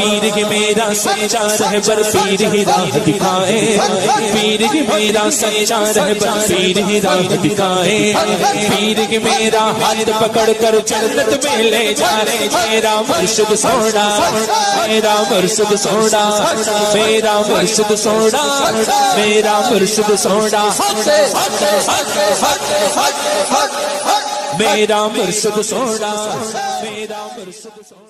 पीर की मेरा सच्चा रहबर पीर ही राह दिखाए, पीर की मेरा सच्चा रहबर पीर ही राह दिखाए, पीर की मेरा हाथ पकड़ कर जन्नत में ले जाए। मेरा मुर्शिद सोना, मेरा मुर्शिद सोना, मेरा मुर्शिद सोना, मेरा मुर्शिद सोना, मेरा मुर्शिद सोना, मेरा मुर्शिद सोना।